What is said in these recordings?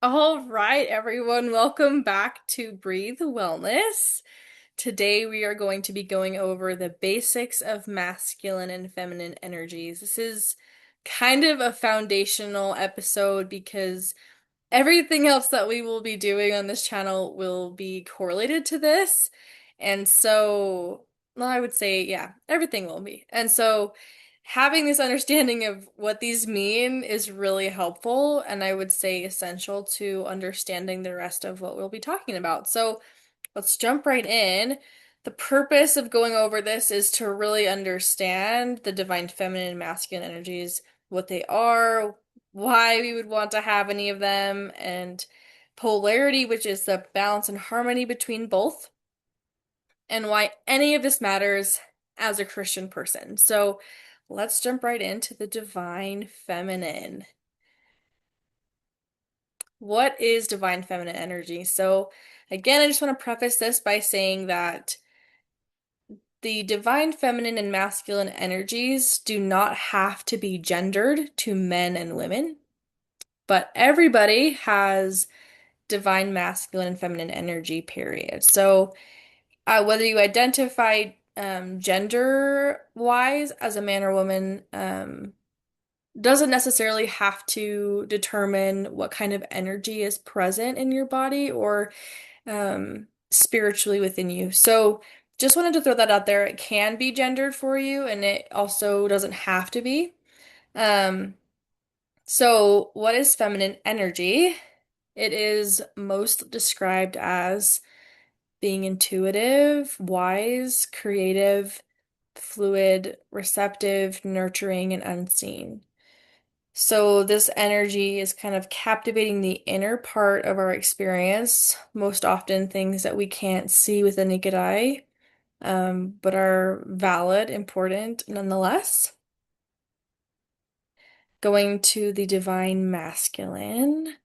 All right, everyone, welcome back to Breathe Wellness. Today we are going to be going over the basics of masculine and feminine energies. This is kind of a foundational episode because everything else that we will be doing on this channel will be correlated to this. And so, well, I would say, yeah, everything will be. And so, having this understanding of what these mean is really helpful, and I would say essential to understanding the rest of what we'll be talking about. So, let's jump right in. The purpose of going over this is to really understand the divine feminine and masculine energies, what they are, why we would want to have any of them, and polarity, which is the balance and harmony between both, and why any of this matters as a Christian person. So let's jump right into the divine feminine. What is divine feminine energy? So, again, I just want to preface this by saying that the divine feminine and masculine energies do not have to be gendered to men and women, but everybody has divine masculine and feminine energy, period. So, whether you identify gender-wise as a man or woman, doesn't necessarily have to determine what kind of energy is present in your body or spiritually within you. So just wanted to throw that out there. It can be gendered for you, and it also doesn't have to be. Um, so what is feminine energy? It is most described as being intuitive, wise, creative, fluid, receptive, nurturing, and unseen. So, this energy is kind of captivating the inner part of our experience, most often things that we can't see with the naked eye, but are valid, important nonetheless. Going to the divine masculine.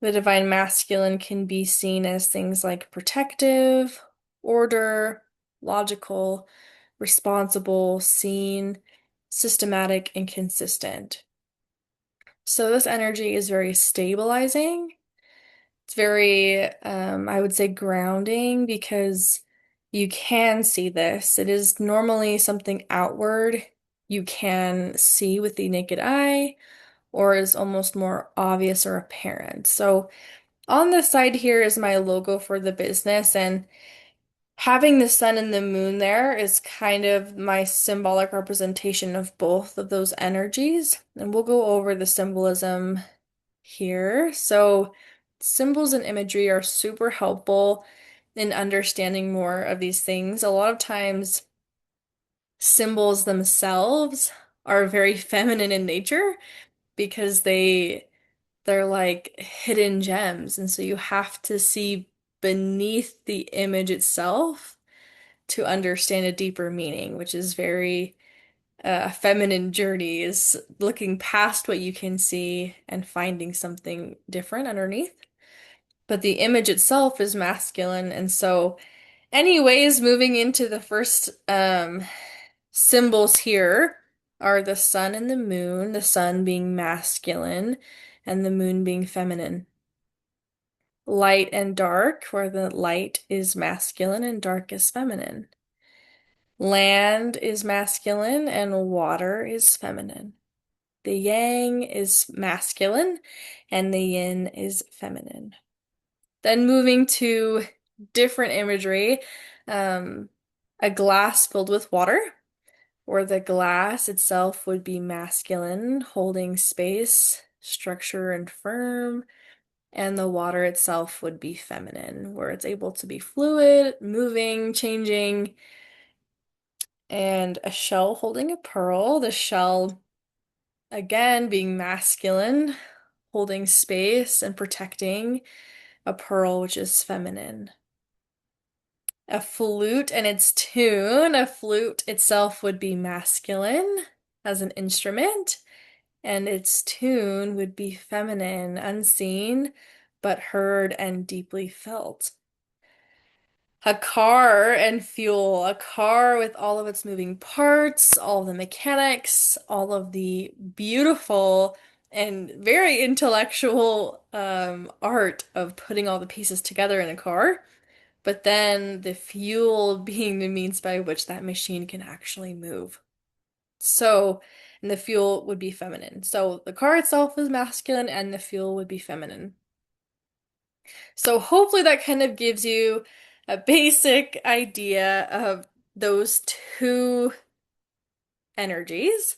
The divine masculine can be seen as things like protective, order, logical, responsible, seen, systematic, and consistent. So this energy is very stabilizing. It's very, I would say grounding because you can see this. It is normally something outward you can see with the naked eye or is almost more obvious or apparent. So on the side here is my logo for the business, and having the sun and the moon there is kind of my symbolic representation of both of those energies. And we'll go over the symbolism here. So, symbols and imagery are super helpful in understanding more of these things. A lot of times, symbols themselves are very feminine in nature because they're like hidden gems, and so you have to see beneath the image itself to understand a deeper meaning, which is very a feminine journey, is looking past what you can see and finding something different underneath. But the image itself is masculine, and so anyways, moving into the first symbols here are the sun and the moon, the sun being masculine and the moon being feminine. Light and dark, where the light is masculine and dark is feminine. Land is masculine and water is feminine. The yang is masculine and the yin is feminine. Then moving to different imagery, um, a glass filled with water, or the glass itself would be masculine, holding space, structure, and firm, and the water itself would be feminine, where it's able to be fluid, moving, changing, and a shell holding a pearl, the shell again being masculine, holding space and protecting, a pearl which is feminine. A flute and its tune, a flute itself would be masculine as an instrument, and its tune would be feminine, unseen, but heard and deeply felt. A car and fuel, a car with all of its moving parts, all of the mechanics, all of the beautiful and very intellectual art of putting all the pieces together in a car, but then the fuel being the means by which that machine can actually move. So, and the fuel would be feminine. So the car itself is masculine and the fuel would be feminine. So hopefully that kind of gives you a basic idea of those two energies.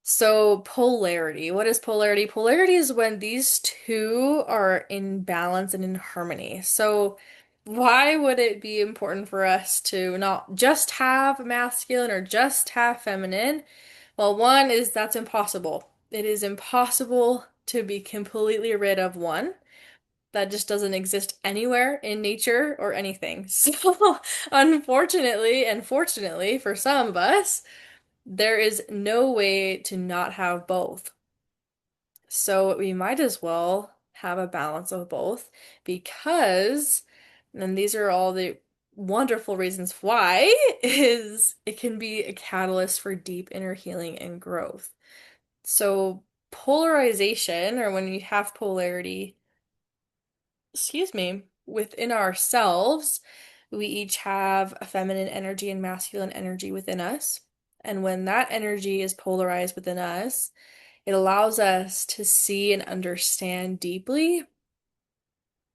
So polarity, what is polarity? Polarity is when these two are in balance and in harmony. So why would it be important for us to not just have masculine or just have feminine? Well, one is that's impossible. It is impossible to be completely rid of one. That just doesn't exist anywhere in nature or anything. So, unfortunately and fortunately for some of us, there is no way to not have both. So, we might as well have a balance of both because, and these are all the wonderful reasons why, is it can be a catalyst for deep inner healing and growth. So, polarization, or when we have polarity, excuse me, within ourselves, we each have a feminine energy and masculine energy within us. And when that energy is polarized within us, it allows us to see and understand deeply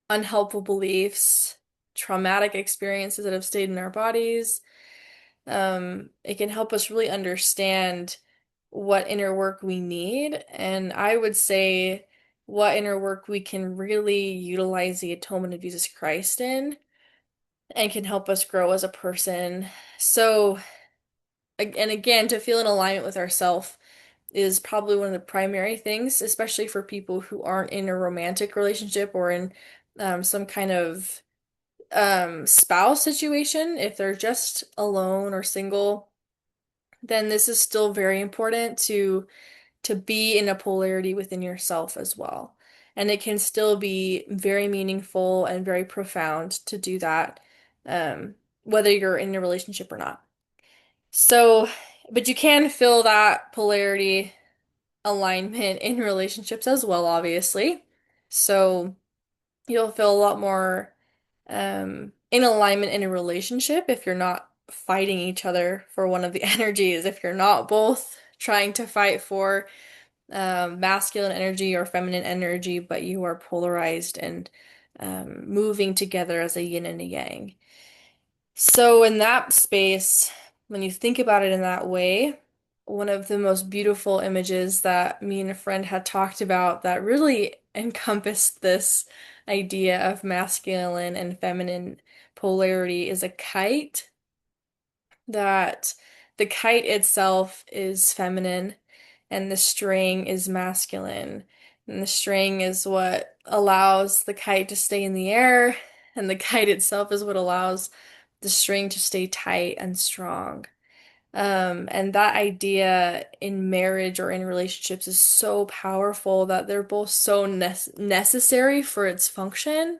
unhelpful beliefs, traumatic experiences that have stayed in our bodies. It can help us really understand what inner work we need. And I would say what inner work we can really utilize the atonement of Jesus Christ in and can help us grow as a person. So, and again, to feel in alignment with ourself is probably one of the primary things, especially for people who aren't in a romantic relationship or in some kind of spouse situation. If they're just alone or single, then this is still very important to be in a polarity within yourself as well. And it can still be very meaningful and very profound to do that, whether you're in a relationship or not. So, but you can feel that polarity alignment in relationships as well, obviously. So you'll feel a lot more in alignment in a relationship if you're not fighting each other for one of the energies, if you're not both trying to fight for masculine energy or feminine energy, but you are polarized and moving together as a yin and a yang. So, in that space, when you think about it in that way, one of the most beautiful images that me and a friend had talked about that really encompassed this idea of masculine and feminine polarity is a kite, that the kite itself is feminine and the string is masculine. And the string is what allows the kite to stay in the air, and the kite itself is what allows the string to stay tight and strong. And that idea in marriage or in relationships is so powerful that they're both so necessary for its function.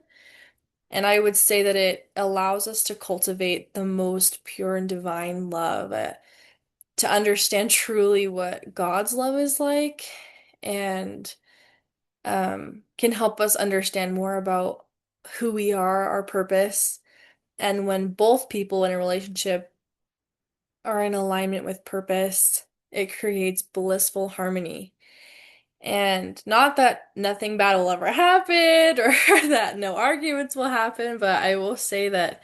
And I would say that it allows us to cultivate the most pure and divine love, to understand truly what God's love is like, and can help us understand more about who we are, our purpose. And when both people in a relationship are in alignment with purpose, it creates blissful harmony. And not that nothing bad will ever happen or that no arguments will happen, but I will say that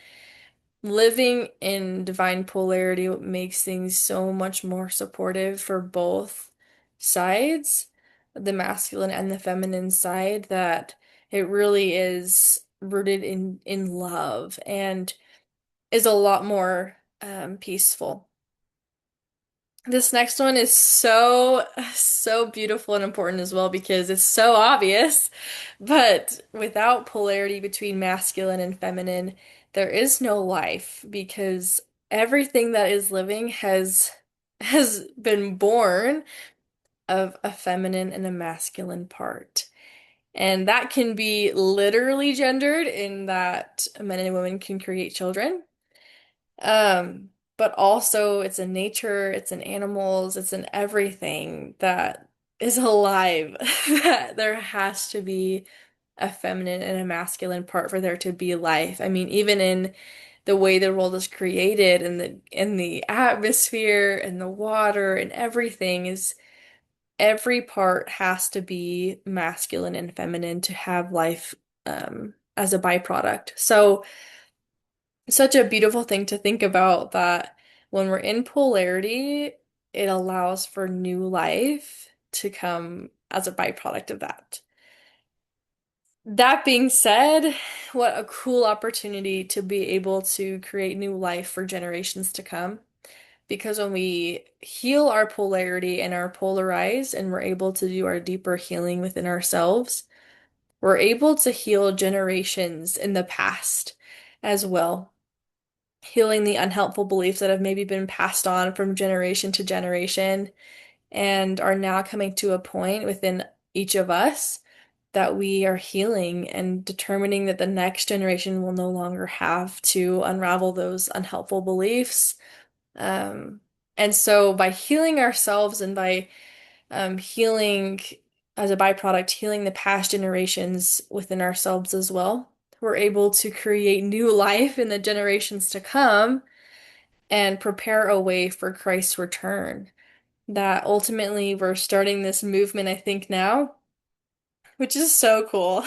living in divine polarity makes things so much more supportive for both sides, the masculine and the feminine side, that it really is rooted in love and is a lot more peaceful. This next one is so beautiful and important as well because it's so obvious. But without polarity between masculine and feminine, there is no life because everything that is living has been born of a feminine and a masculine part. And that can be literally gendered in that men and women can create children. But also it's in nature, it's in animals, it's in everything that is alive. That there has to be a feminine and a masculine part for there to be life. I mean, even in the way the world is created and the atmosphere and the water and everything is every part has to be masculine and feminine to have life as a byproduct. So such a beautiful thing to think about that when we're in polarity, it allows for new life to come as a byproduct of that. That being said, what a cool opportunity to be able to create new life for generations to come. Because when we heal our polarity and are polarized and we're able to do our deeper healing within ourselves, we're able to heal generations in the past as well. Healing the unhelpful beliefs that have maybe been passed on from generation to generation and are now coming to a point within each of us that we are healing and determining that the next generation will no longer have to unravel those unhelpful beliefs. Um, and so by healing ourselves and by healing as a byproduct, healing the past generations within ourselves as well, we're able to create new life in the generations to come and prepare a way for Christ's return. That ultimately we're starting this movement, I think, now, which is so cool,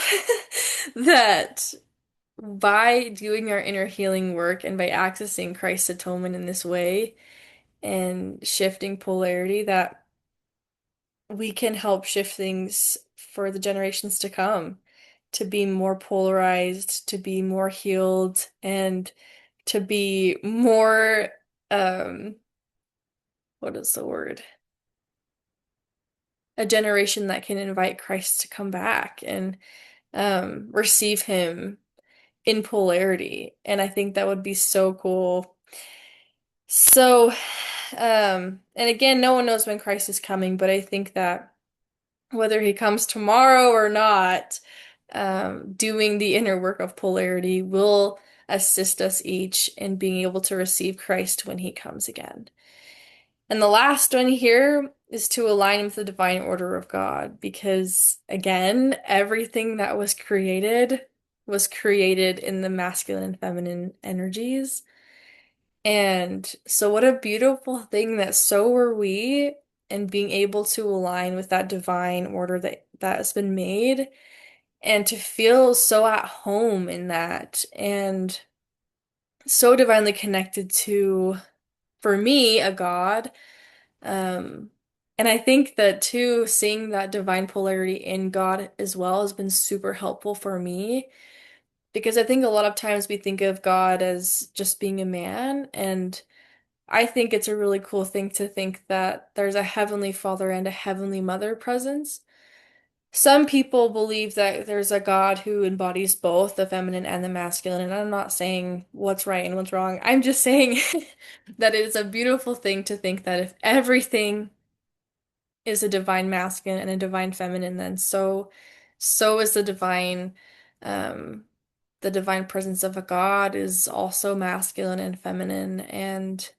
that by doing our inner healing work and by accessing Christ's atonement in this way and shifting polarity, that we can help shift things for the generations to come, to be more polarized, to be more healed, and to be more, um, what is the word? A generation that can invite Christ to come back and receive him in polarity. And I think that would be so cool. So, and again, no one knows when Christ is coming, but I think that whether he comes tomorrow or not, doing the inner work of polarity will assist us each in being able to receive Christ when he comes again. And the last one here is to align with the divine order of God, because again, everything that was created in the masculine and feminine energies. And so what a beautiful thing that so were we, and being able to align with that divine order that has been made and to feel so at home in that and so divinely connected to, for me, a God. Um, and I think that too, seeing that divine polarity in God as well has been super helpful for me because I think a lot of times we think of God as just being a man, and I think it's a really cool thing to think that there's a heavenly father and a heavenly mother presence. Some people believe that there's a God who embodies both the feminine and the masculine, and I'm not saying what's right and what's wrong. I'm just saying that it is a beautiful thing to think that if everything is a divine masculine and a divine feminine, then so is um the divine presence of a God is also masculine and feminine, and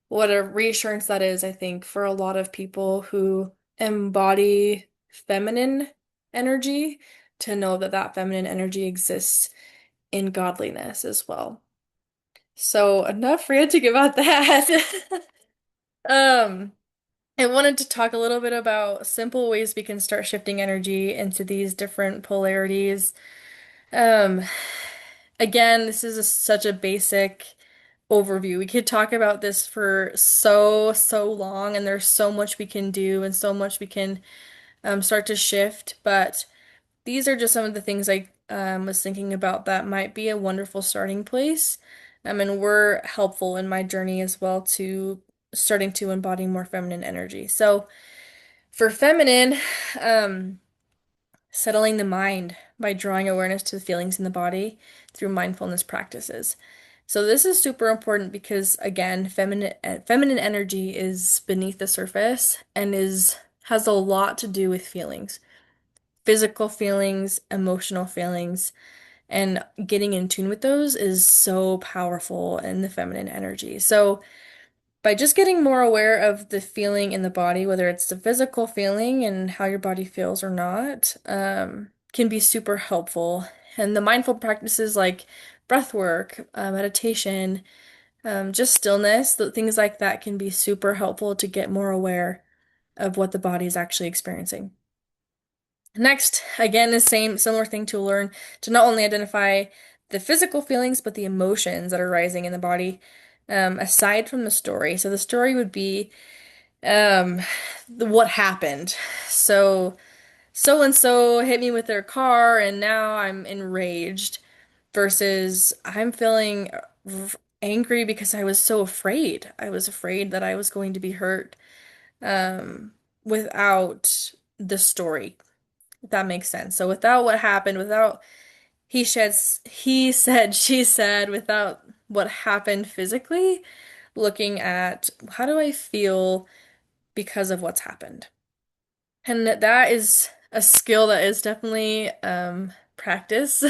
what a reassurance that is, I think, for a lot of people who embody feminine energy to know that that feminine energy exists in godliness as well. So enough ranting about that. Um, I wanted to talk a little bit about simple ways we can start shifting energy into these different polarities. Um, Again, this is such a basic overview. We could talk about this for so long, and there's so much we can do and so much we can start to shift. But these are just some of the things I was thinking about that might be a wonderful starting place. And were helpful in my journey as well to starting to embody more feminine energy. So for feminine, um, settling the mind by drawing awareness to the feelings in the body through mindfulness practices. So this is super important because again, feminine energy is beneath the surface and is has a lot to do with feelings. Physical feelings, emotional feelings, and getting in tune with those is so powerful in the feminine energy. So By just getting more aware of the feeling in the body, whether it's the physical feeling and how your body feels or not, can be super helpful. And the mindful practices like breath work, meditation, just stillness, things like that can be super helpful to get more aware of what the body is actually experiencing. Next, again, the same similar thing to learn to not only identify the physical feelings, but the emotions that are rising in the body, aside from the story. So the story would be um, what happened. So so and so hit me with their car, and now I'm enraged. Versus I'm feeling angry because I was so afraid. I was afraid that I was going to be hurt, without the story, if that makes sense. So without what happened, without he said, she said, without what happened physically, looking at how do I feel because of what's happened. And that is a skill that is definitely practice.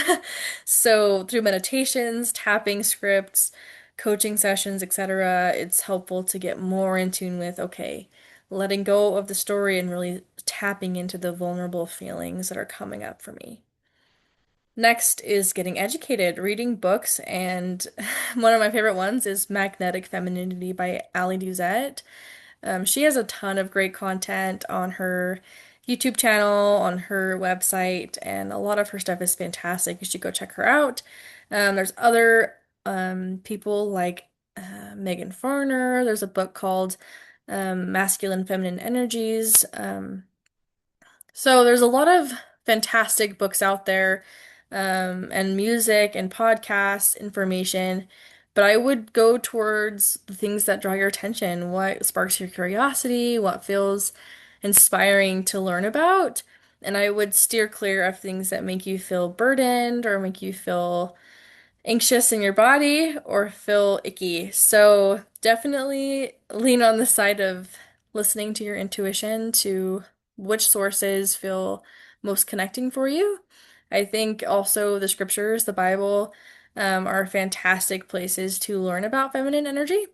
So through meditations, tapping scripts, coaching sessions, etc., it's helpful to get more in tune with, okay, letting go of the story and really tapping into the vulnerable feelings that are coming up for me. Next is getting educated, reading books, and one of my favorite ones is Magnetic Femininity by Ali Doucette. She has a ton of great content on her YouTube channel, on her website, and a lot of her stuff is fantastic. You should go check her out. There's other people like Megan Farner. There's a book called Masculine Feminine Energies. So there's a lot of fantastic books out there, and music and podcasts, information, but I would go towards the things that draw your attention, what sparks your curiosity, what feels inspiring to learn about, and I would steer clear of things that make you feel burdened or make you feel anxious in your body or feel icky. So definitely lean on the side of listening to your intuition to which sources feel most connecting for you. I think also the scriptures, the Bible, are fantastic places to learn about feminine energy.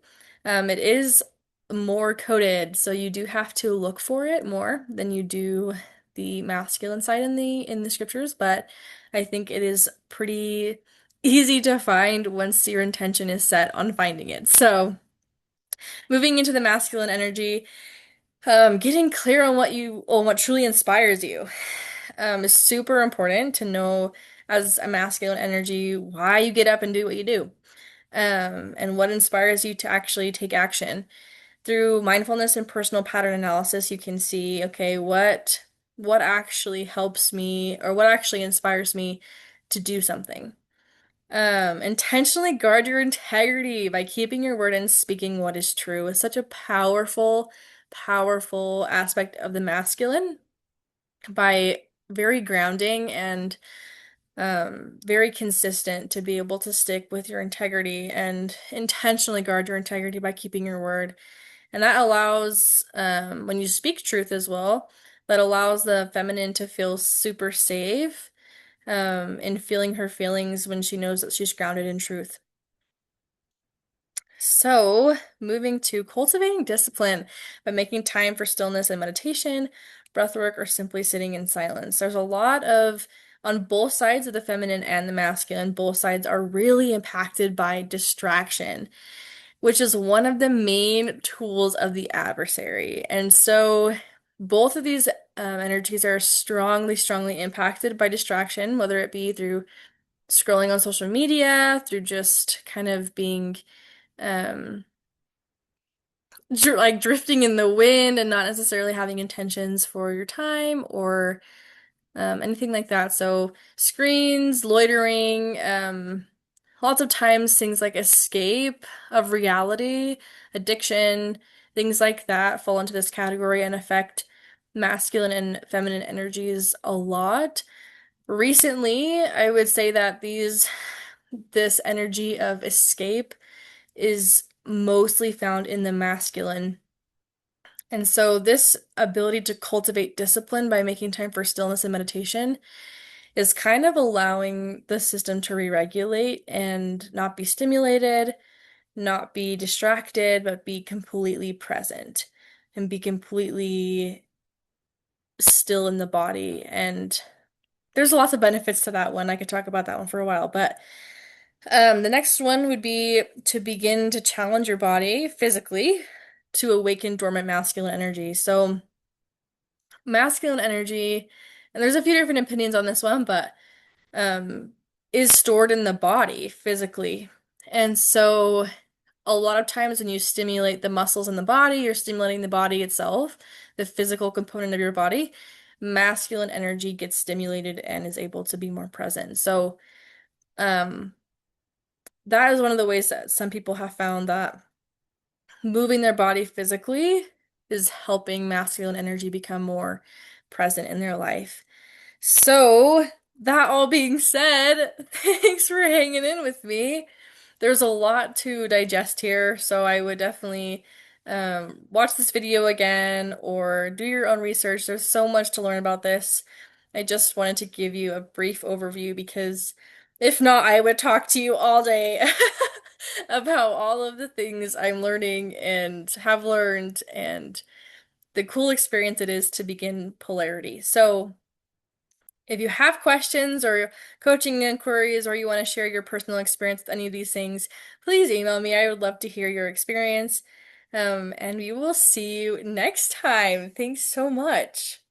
It is more coded, so you do have to look for it more than you do the masculine side in the scriptures, but I think it is pretty easy to find once your intention is set on finding it. So, moving into the masculine energy, getting clear on what truly inspires you, is super important to know as a masculine energy why you get up and do what you do, and what inspires you to actually take action. Through mindfulness and personal pattern analysis, you can see, okay, what actually helps me or what actually inspires me to do something. Intentionally guard your integrity by keeping your word and speaking what is true is such a powerful, powerful aspect of the masculine by very grounding and very consistent to be able to stick with your integrity and intentionally guard your integrity by keeping your word. And that allows, when you speak truth as well, that allows the feminine to feel super safe, in feeling her feelings when she knows that she's grounded in truth. So, moving to cultivating discipline by making time for stillness and meditation, breath work, or simply sitting in silence. There's a lot of, on both sides of the feminine and the masculine, both sides are really impacted by distraction, which is one of the main tools of the adversary. And so, both of these energies are strongly, strongly impacted by distraction, whether it be through scrolling on social media, through just kind of being um like drifting in the wind and not necessarily having intentions for your time or anything like that. So screens, loitering, lots of times things like escape of reality, addiction, things like that fall into this category and affect masculine and feminine energies a lot. Recently, I would say that this energy of escape is mostly found in the masculine. And so, this ability to cultivate discipline by making time for stillness and meditation is kind of allowing the system to re regulate and not be stimulated, not be distracted, but be completely present and be completely still in the body. And there's lots of benefits to that one. I could talk about that one for a while, but the next one would be to begin to challenge your body physically to awaken dormant masculine energy. So, masculine energy, and there's a few different opinions on this one, but um, is stored in the body physically. And so, a lot of times when you stimulate the muscles in the body, you're stimulating the body itself, the physical component of your body. Masculine energy gets stimulated and is able to be more present. So, um, that is one of the ways that some people have found that moving their body physically is helping masculine energy become more present in their life. So, that all being said, thanks for hanging in with me. There's a lot to digest here, so I would definitely watch this video again or do your own research. There's so much to learn about this. I just wanted to give you a brief overview because if not, I would talk to you all day about all of the things I'm learning and have learned and the cool experience it is to begin Polarity. So, if you have questions or coaching inquiries or you want to share your personal experience with any of these things, please email me. I would love to hear your experience. And we will see you next time. Thanks so much.